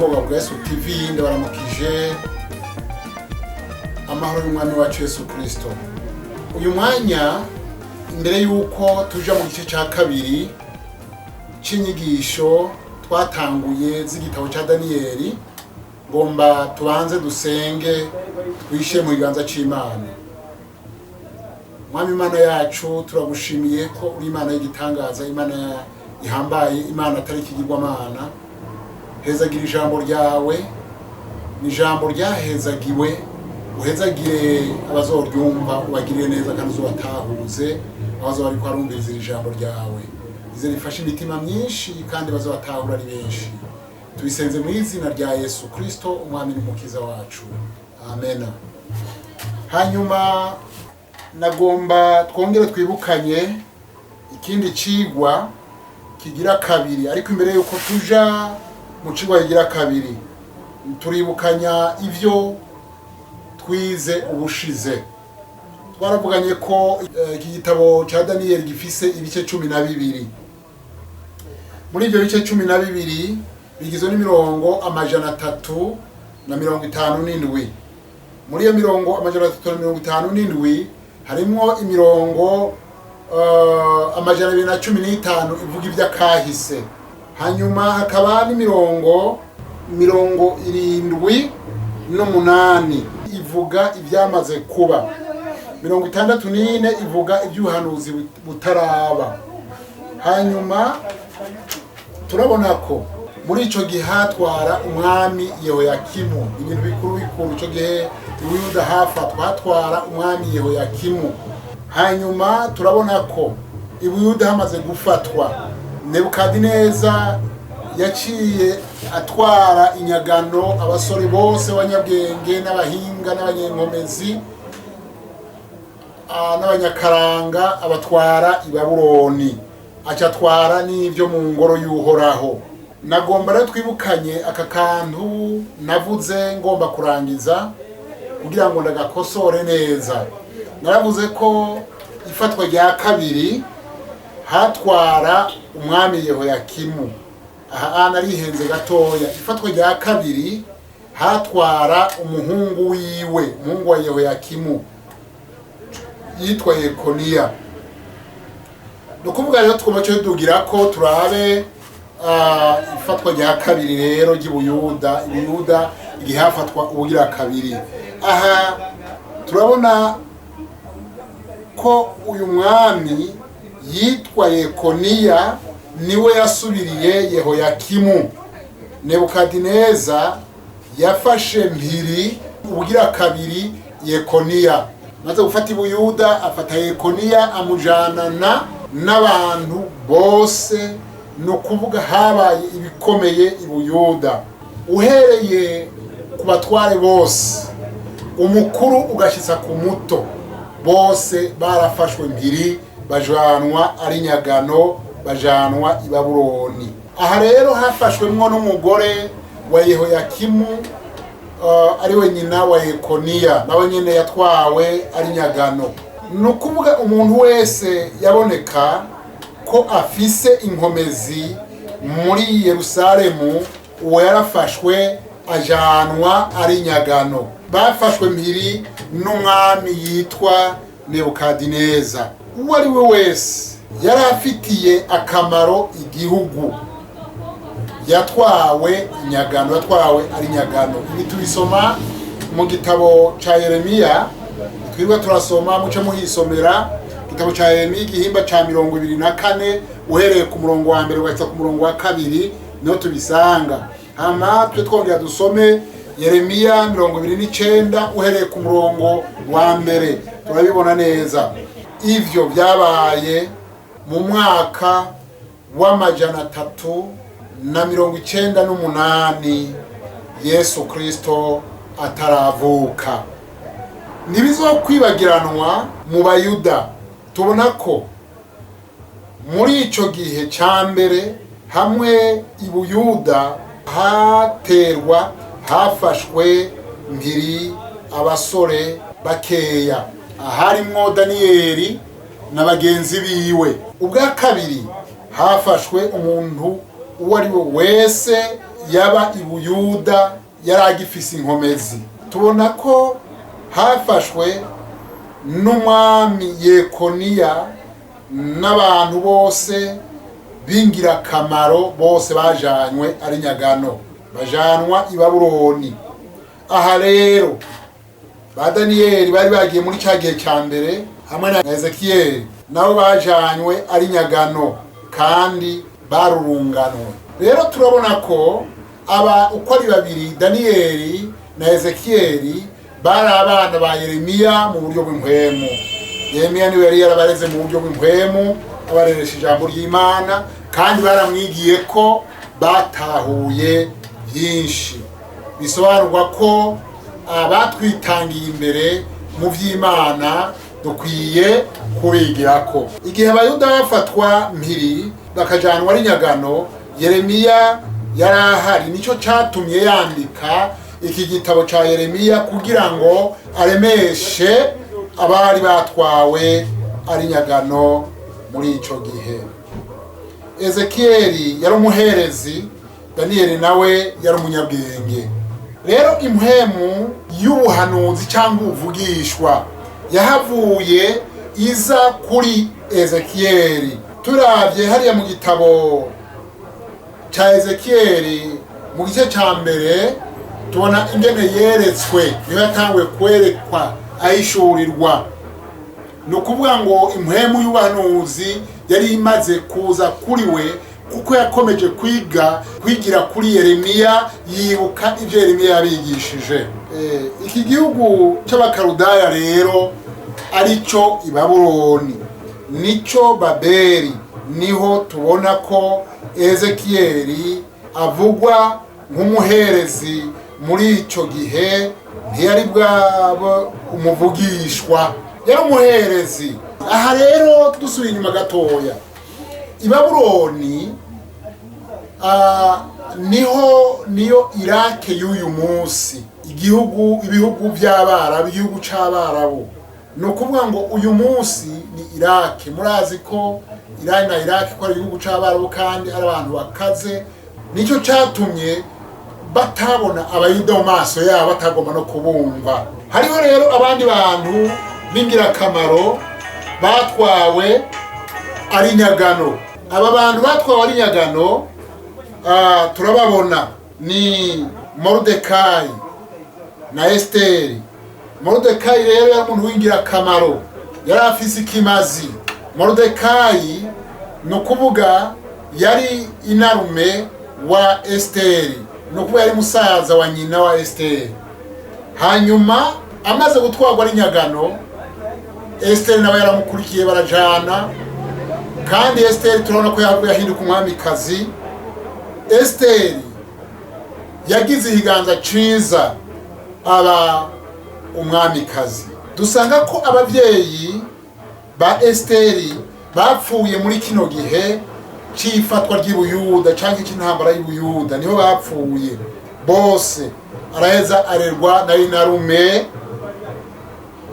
bw'ubwoba bwa Yesu TV ndabaramukije amahoro y'umwami wacu Yesu Kristo. Uyu mwanya imbere yuko tuja mu gice cya kabiri c'inyigisho twatanguye z'igitabo cya Daniyeli, ngomba tubanze dusenge twishe mu biganza c'Imana. Mwami Imana yacu, turagushimiye ko uri Imana y'igitangaza, Imana ihambaye, Imana atari ikigirwamana. Hezagira ijambo ryawe, ni ijambo ryahezagiwe, uhezagire abazoryumva, ubagirire neza kandi uzobatahuze abazo bariko barumviriza ijambo ryawe. Ize rifashe imitima myinshi kandi bazobatahura ari benshi. Tubisenze mu izina rya Yesu Kristo, umwami n'umukiza wacu. Amen. Hanyuma nagomba twongere twibukanye ikindi cigwa kigira kabiri, ariko imbere yuko tuja mu cigwa kigira kabiri turibukanya ivyo twize ubushize. Twaravuganye ko iki gitabo cya Daniyeli gifise ibice 12. Muri ibyo bice 12 bigizwe n'imirongo 357. Muri iyo mirongo 357 harimo imirongo 215 ivuga iby'akahise. Hanyuma hakaba n'imirongo 78 ivuga ibyamaze kuba. 64 ivuga iby'ubuhanuzi butaraba. Hanyuma turabona ko muri ico gihe hatwara umwami Yehoyakimu, ibintu bikuru ico gihe Uyuda hafatwa hatwara umwami Yehoyakimu. Hanyuma turabona ko Uyuda hamaze gufatwa, Nebukadineza yaciye atwara inyagano abasore bose b'abanyabwenge n'abahinga n'abanyenkomezi n'abanyakaranga, abatwara i Babuloni, acatwara n'ivyo mu ngoro y'Uhoraho. Nagomba rero twibukanye aka kantu navuze ngomba kurangiza kugira ngo ndagakosore neza. Naravuze ko ifatwa rya kabiri hatwara umwami Yehoyakimu. Aha narihenze gatoya. Ifatwa rya kabiri hatwara umuhungu wiwe, umuhungu wa Yehoyakimu yitwa Yekoniya. Nukuvuga rero twubace tugira ko turabe ifatwa rya kabiri rero ry'Ubuyuda, Ubuyuda igihe hafatwa ubugira kabiri. Aha turabona ko uyu mwami yitwa Yekoniya niwe yasubiriye Yehoyakimu. Nebukadineza yafashe mpiri ubugira kabiri Yekoniya, maze gufata Ubuyuda afata Yekoniya amujanana n'abantu bose. No kuvuga habaye ibikomeye i Buyuda, uhereye ku batware bose, umukuru ugashitsa ku muto, bose barafashwe mpiri bajanwa ari nyagano, bajanwa i Babuloni. Aha rero hafashwemwo n'umugore wa Yehoyakimu, ari we nyina wa Yekoniya, nawe nyene yatwawe ari nyagano. Nukuvuga umuntu wese yaboneka ko afise inkomezi muri Yerusalemu, uwo yarafashwe ajanwa ari nyagano. Bafashwe mpiri n'umwami yitwa Nebukadineza. Uwo ari we wese yari afitiye akamaro igihugu yatwawe inyagano, yatwawe ari nyagano. Ibi tubisoma mu gitabo ca Yeremiya, twirwa turasoma muce muhisomera igitabo ca Yeremiya igihimba ca 24 uhereye ku murongo wa mbere ugahita ku murongo wa kabiri, niho tubisanga. Hama twe twongera dusome Yeremiya 29 uhereye ku murongo wa mbere, turabibona neza. Ivyo byabaye mu mwaka wa 398 Yesu Kristo ataravuka. Ntibizokwibagiranwa mu Bayuda. Tubona ko muri ico gihe ca mbere hamwe i Buyuda haterwa, hafashwe mpiri abasore bakeya, harimwo Daniyeli na bagenzi biwe. Ubwa kabiri hafashwe umuntu uwo ari we wese yaba i Buyuda yari agifise inkomezi. Tubona ko hafashwe n'umwami Yekoniya n'abantu bose b'ingirakamaro bose bajanywe ari nyagano, bajanwa i Babuloni. Aha rero ba Daniyeli bari bagiye muri cya gihe cya mbere hamwe na Ezekiyeli, nabo bajanywe ari nyagano kandi barurunganwe. Rero turabona ko aba uko ari babiri, Daniyeli na Ezekiyeli, bari abana ba Yeremiya mu buryo bw'impwemu. Yeremiya niwe yari yarabareze mu buryo bw'impwemu, abareresha ijambo ry'Imana, kandi baramwigiye ko batahuye byinshi. Bisobanurwa ko abatwitangiye imbere mu by'Imana dukwiye kubigirako. Igihe Abayuda bafatwa mpiri bakajanwa ari nyagano, Yeremiya yarahari. Nico catumye yandika iki gitabo ca Yeremiya kugira ngo aremeshe abari batwawe ari nyagano muri ico gihe. Ezekiyeli yari umuherezi, Daniyeli nawe yari umunyabwenge. Rero impwemu y'ubuhanuzi cyangwa ubuvugishwa yahavuye iza kuri Ezekiyeli. Turavye hariya mu gitabo ca Ezekiyeli mu gice ca mbere tubona ingene yeretswe, niyo yatanguye kwerekwa ahishurirwa. Ni ukuvuga ngo impwemu y'ubuhanuzi yari imaze kuza kuri we, kuko yakomeje kwigira kuri Yeremiya, yibuka ibyo Yeremiya yabigishije. Iki gihugu cy'abakarudaya rero arico i Babuloni, nico Babeli. Niho tubona ko Ezekiyeli avugwa nk'umuherezi muri ico gihe, ntiyari bwabo umuvugishwa, yari umuherezi. Aha rero dusubiye inyuma gatoya, i Babuloni niyo Irake y'uyu munsi, ibihugu by'Abarabu, igihugu c'Abarabu. Ni ukuvuga ngo uyu munsi ni Irake. Murazi ko Irani na Irake ko ari igihugu c'Abarabu kandi ari abantu bakaze. Nicyo catumye batabona Abayuda mu maso yabo, batagomba no kubumva. Hariho rero abandi bantu b'ingirakamaro batwawe ari nyagano. Aba bantu batwawe ari nyagano turababona ni Moridekayi na Esiteri. Moridekayi rero yari umuntu w'ingirakamaro, yari afise ikimazi. Moridekayi ni ukuvuga yari inarume wa Esiteri, ni ukuvuga yari musaza wa nyina wa Esiteri. Hanyuma amaze gutwarwa ari nyagano, Esiteri nawe yaramukurikiye barajana, kandi Esiteri turabona ko yahinduka umwamikazi. Esiteri yagize ikiganza ciza aba umwamikazi. Dusanga ko abavyeyi ba Esiteri bapfuye muri kino gihe c'ifatwa ry'Ibuyuda canke c'intambara y'Ibuyuda, niho bapfuye bose. Araheza arerwa na inarume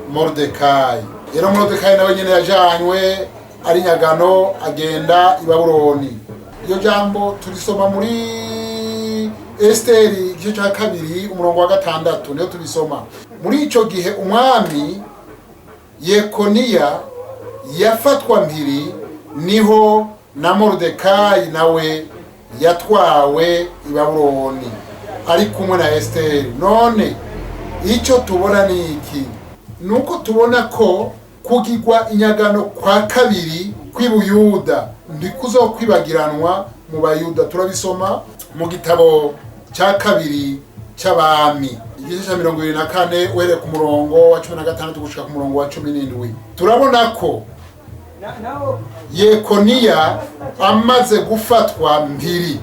Moridekayi. Rero Moridekayi nawe nyene yajanywe ari nyagano, agenda i Babuloni. Iyo jambo turisoma muri Esiteri igice ca kabiri umurongo wa 6, niyo turisoma. Muri ico gihe umwami Yekoniya yafatwa mpiri, niho na Moridekayi nawe yatwawe i Babuloni ari kumwe na Esiteri. None ico tubona ni iki? Nuko tubona ko kugirwa inyagano kwa kabiri kw'Ibuyuda ndikuzokwibagiranwa mu Bayuda. Turabisoma mu gitabo cya kabiri cy'Abami igice cya 24 uhereye ku murongo wa 16 gushika ku murongo wa 17. Turabona ko Yekoniya amaze gufatwa mpiri,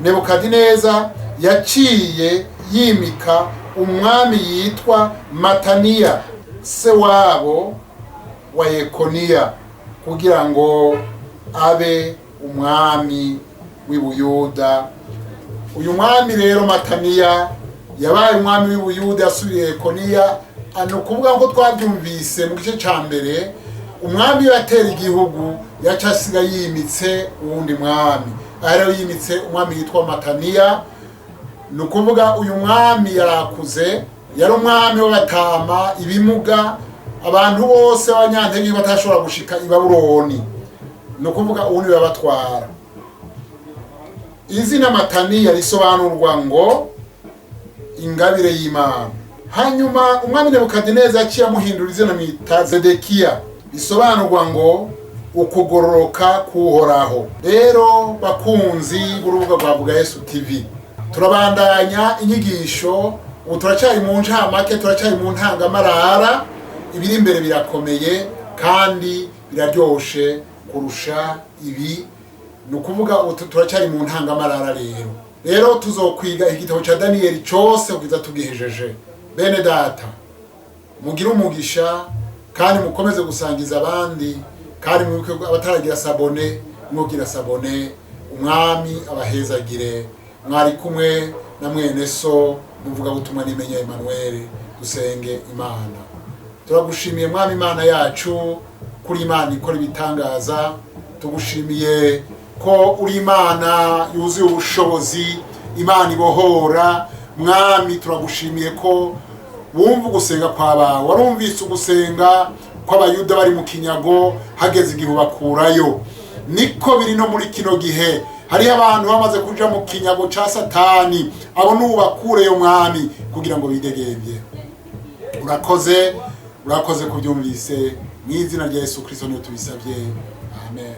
Nebukadineza yaciye yimika umwami yitwa Mataniya, se wabo wa Yekoniya, kugira ngo abe umwami w'Ibuyuda. Uyu mwami rero Mataniya yabaye umwami w'Ibuyuda, yasubiye Yekoniya. Ano kuvuga ko twabyumvise mu gice ca mbere, umwami yatera igihugu yacasiga yimitse uwundi mwami. Rero yimitse umwami yitwa Mataniya, nukuvuga uyu mwami yarakuze, yari umwami w'abatama, ibimuga, abantu bose b'abanyantege batashobora gushika i Babuloni, nukuvuga ubu niwe abatwara. Izina Mataniya risobanurwa ngo ingabire y'Imana. Hanyuma umwami Nebukadineza yaciye amuhindura izina mwita Zedekiya, risobanurwa ngo ukugororoka kuhoraho. Rero bakunzi b'urubuga rwa Vuga Yesu TV, turabandanya inyigisho. Ubu turacyari mu ncamake, turacyari mu ntangamarara. Ibiri imbere birakomeye kandi biraryoshe kurusha ibi. Nukuvuga turacyari mu ntangamarara rero tuzokwiga igitabo ca Daniyeli cyose kugeza tugihejeje. Bene data, mugire umugisha kandi mukomeze gusangiza abandi, kandi mwibuke abataragira sabone mwogira sabone. Umwami abahezagire. Mwari kumwe na mwene so muvuga butumwa Nimenya Emmanuel. Dusenge Imana. Turagushimiye mwami Imana yacu, kuri Imana ikora ibitangaza. Tugushimiye ko uri Imana yuzuye ubushobozi, Imana ibohora. Mwami turagushimiye ko wumva gusenga kwabawe, warumvise ugusenga kw'abayuda bari mu kinyago hageze igihe bakurayo. Niko biri no muri kino gihe, hari abantu bamaze kuja mu kinyago ca Satani, abo nubakureyo mwami kugira ngo bidegembye. Urakoze kubyumvise, mu izina rya Yesu Kristo niyo tubisabye, amen.